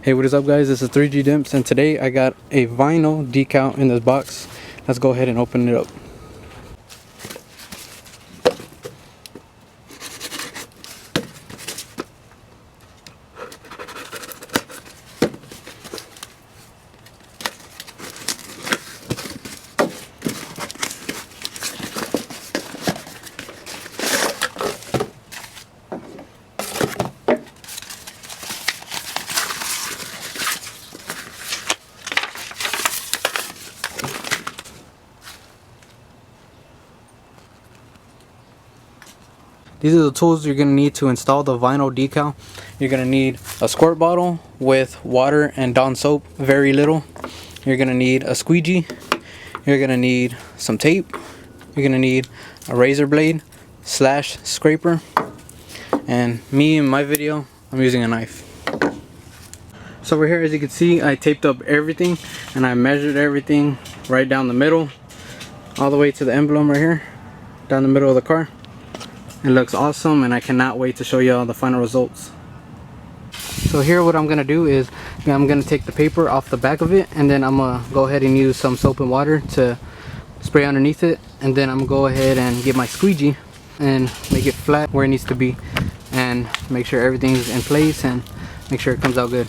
Hey, what is up guys? This is 3G Dimps and today I got a vinyl decal in this box. Let's go ahead and open it up. These are the tools you're going to need to install the vinyl decal. You're going to need a squirt bottle with water and Dawn soap, very little. You're going to need a squeegee. You're going to need some tape. You're going to need a razor blade / scraper. And me in my video, I'm using a knife. So over here, as you can see, I taped up everything and I measured everything right down the middle, all the way to the emblem right here, down the middle of the car. It looks awesome and I cannot wait to show you all the final results. So here what I'm going to do is I'm going to take the paper off the back of it, and then I'm going to go ahead and use some soap and water to spray underneath it, and then I'm going to go ahead and get my squeegee and make it flat where it needs to be and make sure everything's in place and make sure it comes out good.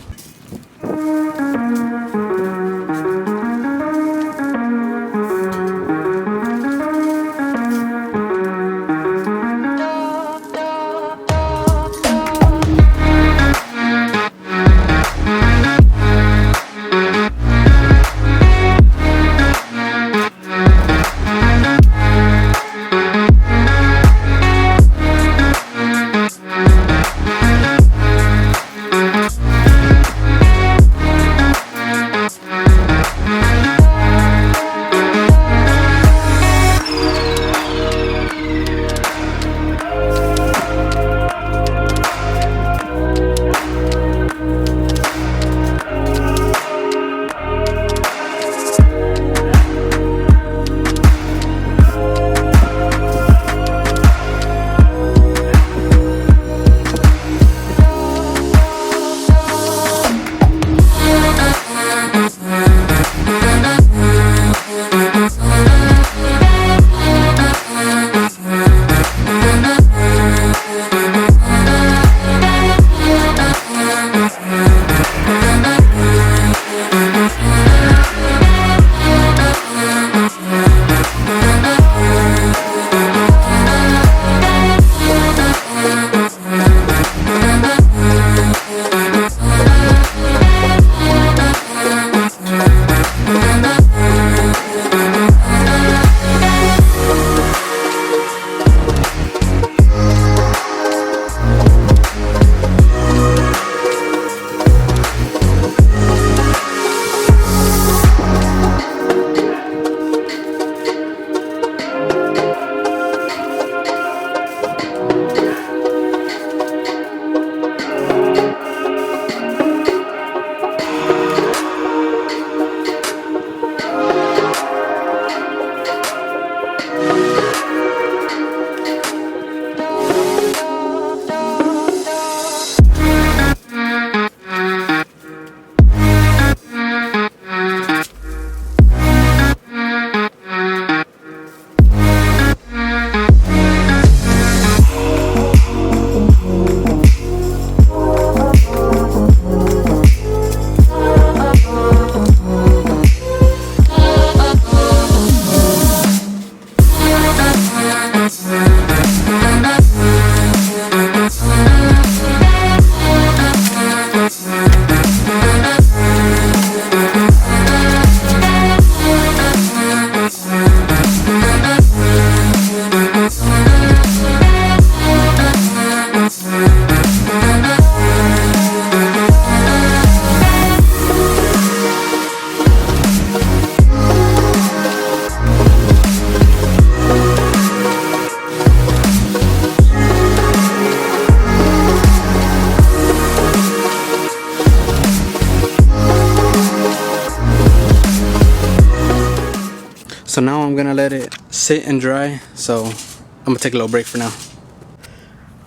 So now I'm gonna let it sit and dry, so I'm gonna take a little break for now.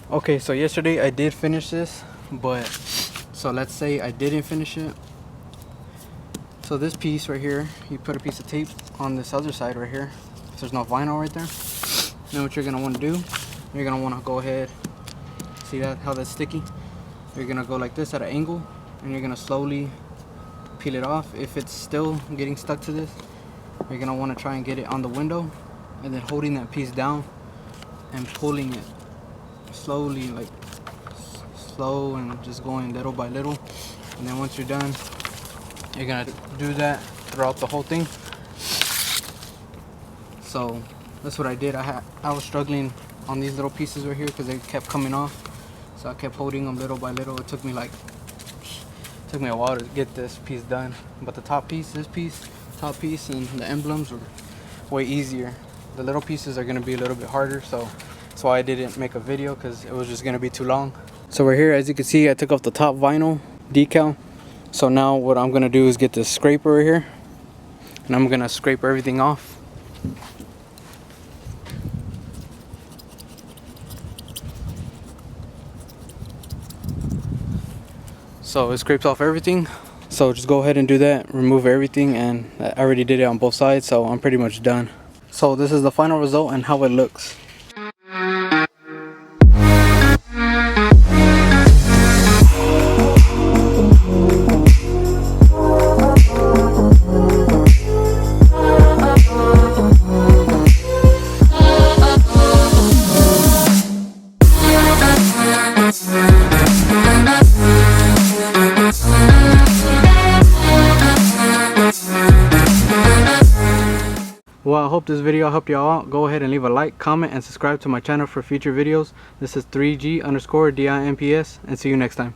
Okay, so yesterday I did finish this, but So let's say I didn't finish it. So this piece right here, you put a piece of tape on this other side right here. If there's no vinyl right there. Then what you're gonna want to do, you're gonna want to go ahead. See that how that's sticky? You're gonna go like this at an angle, and you're gonna slowly peel it off. If it's still getting stuck to this, you're gonna want to try and get it on the window, and then holding that piece down and pulling it slowly, like slow, and just going little by little. And then once you're done, you're gonna do that throughout the whole thing. So that's what I did. I was struggling on these little pieces right here because they kept coming off. So I kept holding them little by little. It took me a while to get this piece done. But the top piece, top piece, and the emblems were way easier. The little pieces are gonna be a little bit harder, so that's why I didn't make a video, because it was just gonna be too long. So right here, as you can see, I took off the top vinyl decal. So now what I'm gonna do is get this scraper right here, and I'm gonna scrape everything off. So it scrapes off everything. So just go ahead and do that, remove everything, and I already did it on both sides, so I'm pretty much done. So this is the final result and how it looks. Well, I hope this video helped you all out. Go ahead and leave a like, comment, and subscribe to my channel for future videos. This is 3G_DIMPS, and see you next time.